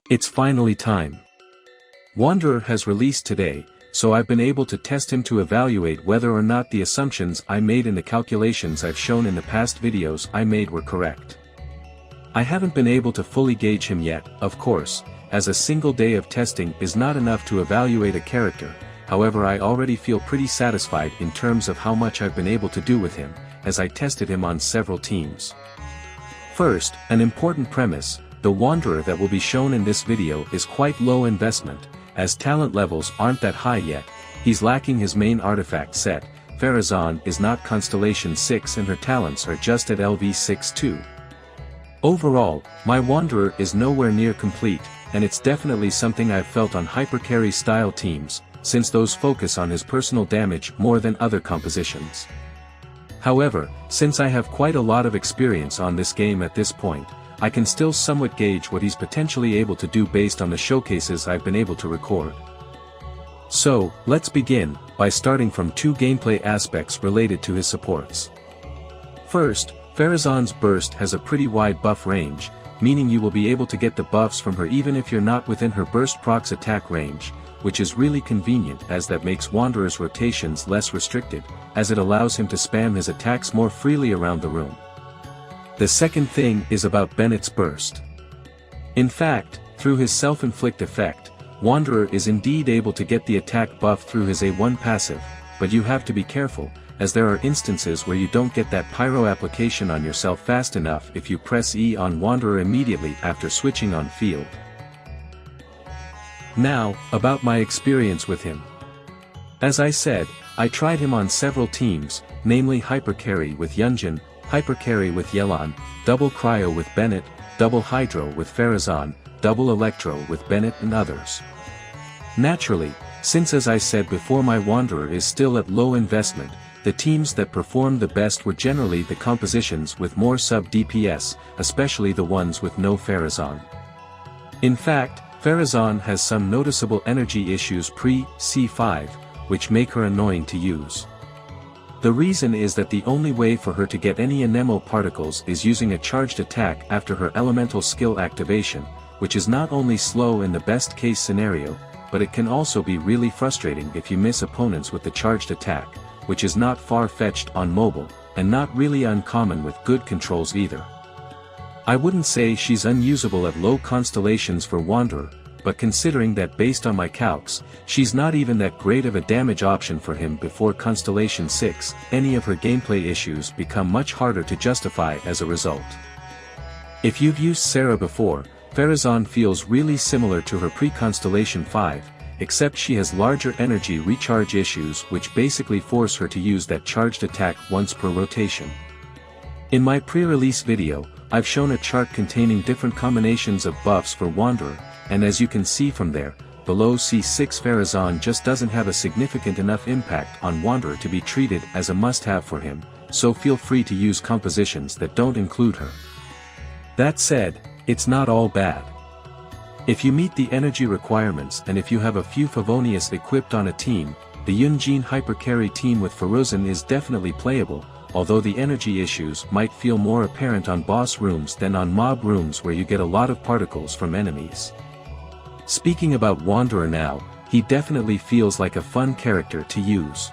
It's finally time. Wanderer has released today, so I've been able to test him to evaluate whether or not the assumptions I made and the calculations I've shown in the past videos I made were correct. I haven't been able to fully gauge him yet, of course, as a single day of testing is not enough to evaluate a character. However, I already feel pretty satisfied in terms of how much I've been able to do with him, as I tested him on several teams. First, an important premise: the Wanderer that will be shown in this video is quite low investment, as talent levels aren't that high yet. He's lacking his main artifact set. Faruzan is not Constellation 6 and her talents are just at LV 6-2. Overall, my Wanderer is nowhere near complete, and it's definitely something I've felt on hypercarry style teams, since those focus on his personal damage more than other compositions. However, since I have quite a lot of experience on this game at this point, I can still somewhat gauge what he's potentially able to do based on the showcases I've been able to record. So, let's begin, by starting from two gameplay aspects related to his supports. First, Faruzan's burst has a pretty wide buff range, meaning you will be able to get the buffs from her even if you're not within her burst procs attack range, which is really convenient as that makes Wanderer's rotations less restricted, as it allows him to spam his attacks more freely around the room. The second thing is about Bennett's burst. In fact, through his self-inflict effect, Wanderer is indeed able to get the attack buff through his A1 passive, but you have to be careful, as there are instances where you don't get that pyro application on yourself fast enough if you press E on Wanderer immediately after switching on field. Now, about my experience with him. As I said, I tried him on several teams, namely Hypercarry with Genshin, Hypercarry with Yelan, Double Cryo with Bennett, Double Hydro with Faruzan, Double Electro with Bennett and others. Naturally, since as I said before my Wanderer is still at low investment, the teams that performed the best were generally the compositions with more sub-DPS, especially the ones with no Faruzan. In fact, Faruzan has some noticeable energy issues pre-C5, which make her annoying to use. The reason is that the only way for her to get any Anemo particles is using a charged attack after her elemental skill activation, which is not only slow in the best case scenario, but it can also be really frustrating if you miss opponents with the charged attack, which is not far-fetched on mobile, and not really uncommon with good controls either. I wouldn't say she's unusable at low constellations for Wanderer, but considering that based on my calcs, she's not even that great of a damage option for him before Constellation 6, any of her gameplay issues become much harder to justify as a result. If you've used Sarah before, Faruzan feels really similar to her pre-Constellation 5, except she has larger energy recharge issues which basically force her to use that charged attack once per rotation. In my pre-release video, I've shown a chart containing different combinations of buffs for Wanderer, and as you can see from there, below C6 Faruzan just doesn't have a significant enough impact on Wanderer to be treated as a must-have for him, so feel free to use compositions that don't include her. That said, it's not all bad. If you meet the energy requirements and if you have a few Favonius equipped on a team, the Yunjin Hypercarry team with Faruzan is definitely playable, although the energy issues might feel more apparent on boss rooms than on mob rooms where you get a lot of particles from enemies. Speaking about Wanderer now, he definitely feels like a fun character to use.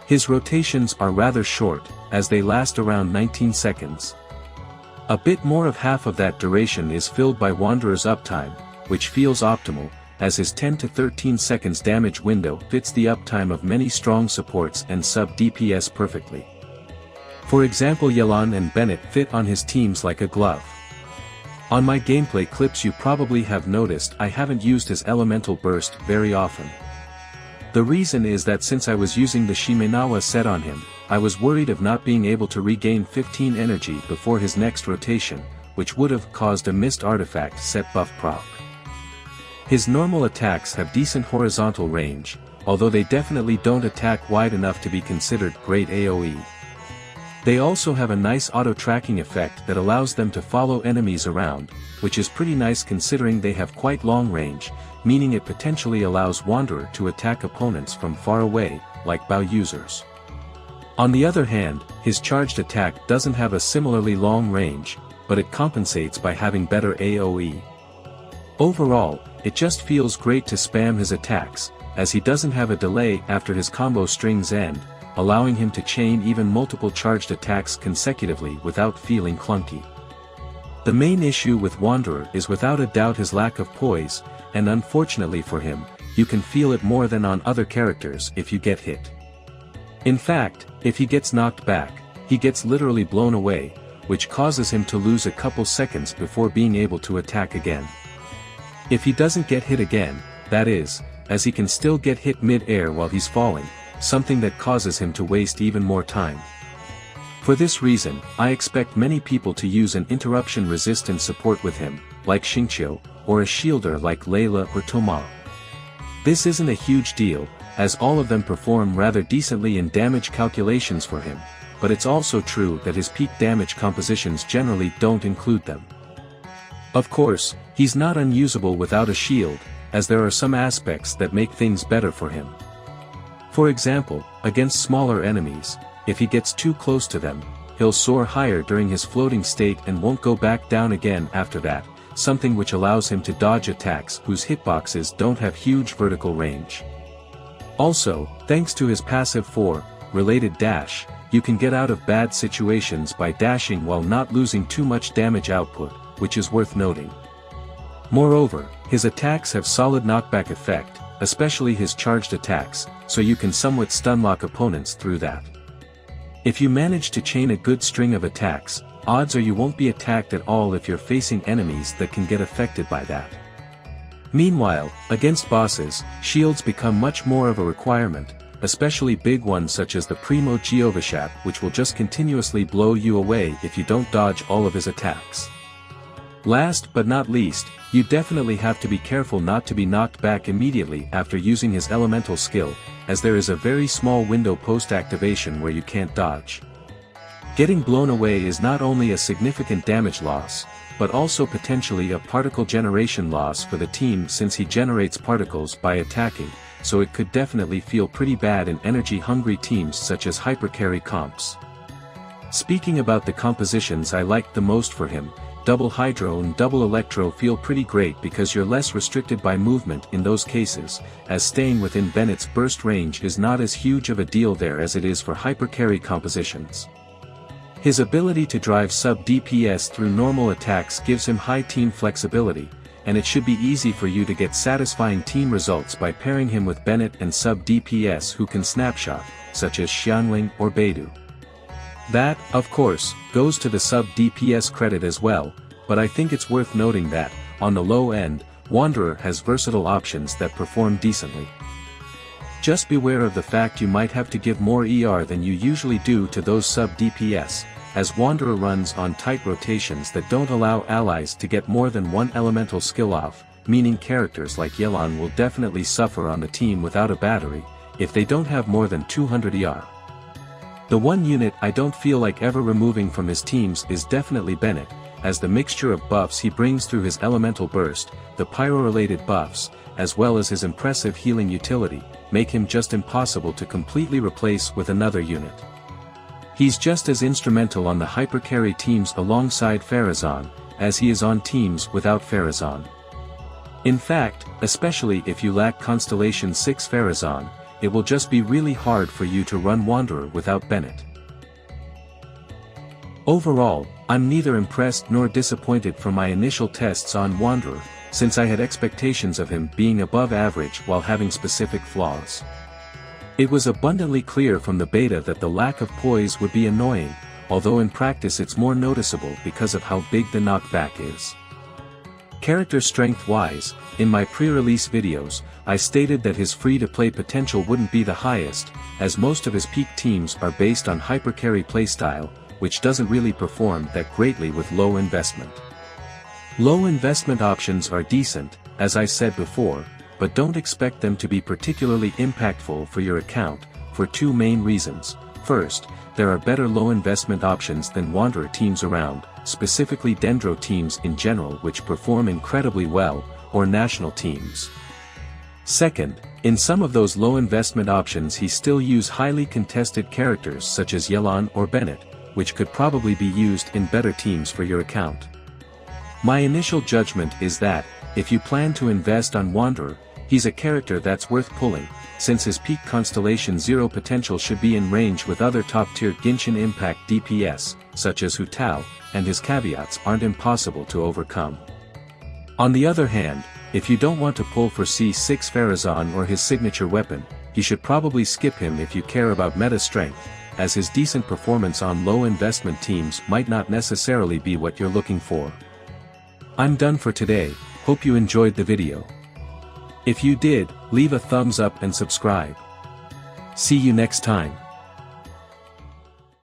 His rotations are rather short, as they last around 19 seconds. A bit more of half of that duration is filled by Wanderer's uptime, which feels optimal, as his 10 to 13 seconds damage window fits the uptime of many strong supports and sub-DPS perfectly. For example, Yelan and Bennett fit on his teams like a glove. On my gameplay clips you probably have noticed I haven't used his elemental burst very often. The reason is that since I was using the Shimenawa set on him, I was worried of not being able to regain 15 energy before his next rotation, which would have caused a missed artifact set buff proc. His normal attacks have decent horizontal range, although they definitely don't attack wide enough to be considered great AoE. They also have a nice auto-tracking effect that allows them to follow enemies around, which is pretty nice considering they have quite long range, meaning it potentially allows Wanderer to attack opponents from far away, like bow users. On the other hand, his charged attack doesn't have a similarly long range, but it compensates by having better AoE. Overall, it just feels great to spam his attacks, as he doesn't have a delay after his combo strings end, allowing him to chain even multiple charged attacks consecutively without feeling clunky. The main issue with Wanderer is without a doubt his lack of poise, and unfortunately for him, you can feel it more than on other characters if you get hit. In fact, if he gets knocked back, he gets literally blown away, which causes him to lose a couple seconds before being able to attack again. If he doesn't get hit again, that is, as he can still get hit mid-air while he's falling, something that causes him to waste even more time. For this reason, I expect many people to use an interruption-resistant support with him, like Xingqiu, or a shielder like Layla or Toma. This isn't a huge deal, as all of them perform rather decently in damage calculations for him, but it's also true that his peak damage compositions generally don't include them. Of course, he's not unusable without a shield, as there are some aspects that make things better for him. For example, against smaller enemies, if he gets too close to them, he'll soar higher during his floating state and won't go back down again after that, something which allows him to dodge attacks whose hitboxes don't have huge vertical range. Also, thanks to his passive 4-related dash, you can get out of bad situations by dashing while not losing too much damage output, which is worth noting. Moreover, his attacks have solid knockback effect, especially his charged attacks, so you can somewhat stunlock opponents through that. If you manage to chain a good string of attacks, odds are you won't be attacked at all if you're facing enemies that can get affected by that. Meanwhile, against bosses, shields become much more of a requirement, especially big ones such as the Primo Giovashap, which will just continuously blow you away if you don't dodge all of his attacks. Last but not least, you definitely have to be careful not to be knocked back immediately after using his elemental skill, as there is a very small window post-activation where you can't dodge. Getting blown away is not only a significant damage loss, but also potentially a particle generation loss for the team since he generates particles by attacking, so it could definitely feel pretty bad in energy-hungry teams such as hypercarry comps. Speaking about the compositions I liked the most for him, Double Hydro and Double Electro feel pretty great because you're less restricted by movement in those cases, as staying within Bennett's burst range is not as huge of a deal there as it is for hypercarry compositions. His ability to drive sub-DPS through normal attacks gives him high team flexibility, and it should be easy for you to get satisfying team results by pairing him with Bennett and sub-DPS who can snapshot, such as Xianling or Beidou. That, of course, goes to the sub-DPS credit as well, but I think it's worth noting that, on the low end, Wanderer has versatile options that perform decently. Just beware of the fact you might have to give more ER than you usually do to those sub-DPS, as Wanderer runs on tight rotations that don't allow allies to get more than one elemental skill off, meaning characters like Yelan will definitely suffer on the team without a battery, if they don't have more than 200 ER. The one unit I don't feel like ever removing from his teams is definitely Bennett, as the mixture of buffs he brings through his elemental burst, the pyro-related buffs, as well as his impressive healing utility, make him just impossible to completely replace with another unit. He's just as instrumental on the hypercarry teams alongside Faruzan, as he is on teams without Faruzan. In fact, especially if you lack Constellation 6 Faruzan, it will just be really hard for you to run Wanderer without Bennett. Overall, I'm neither impressed nor disappointed from my initial tests on Wanderer, since I had expectations of him being above average while having specific flaws. It was abundantly clear from the beta that the lack of poise would be annoying, although in practice it's more noticeable because of how big the knockback is. Character strength-wise, in my pre-release videos, I stated that his free-to-play potential wouldn't be the highest, as most of his peak teams are based on hypercarry playstyle, which doesn't really perform that greatly with low investment. Low investment options are decent, as I said before, but don't expect them to be particularly impactful for your account, for two main reasons. First, there are better low investment options than Wanderer teams around, specifically Dendro teams in general which perform incredibly well, or national teams. Second, in some of those low investment options he still use highly contested characters such as Yelan or Bennett, which could probably be used in better teams for your account. My initial judgment is that, if you plan to invest on Wanderer, he's a character that's worth pulling, since his peak Constellation 0 potential should be in range with other top-tier Genshin Impact DPS, such as Hu Tao, and his caveats aren't impossible to overcome. On the other hand, if you don't want to pull for C6 Faruzan or his signature weapon, you should probably skip him if you care about meta strength, as his decent performance on low investment teams might not necessarily be what you're looking for. I'm done for today, hope you enjoyed the video. If you did, leave a thumbs up and subscribe. See you next time.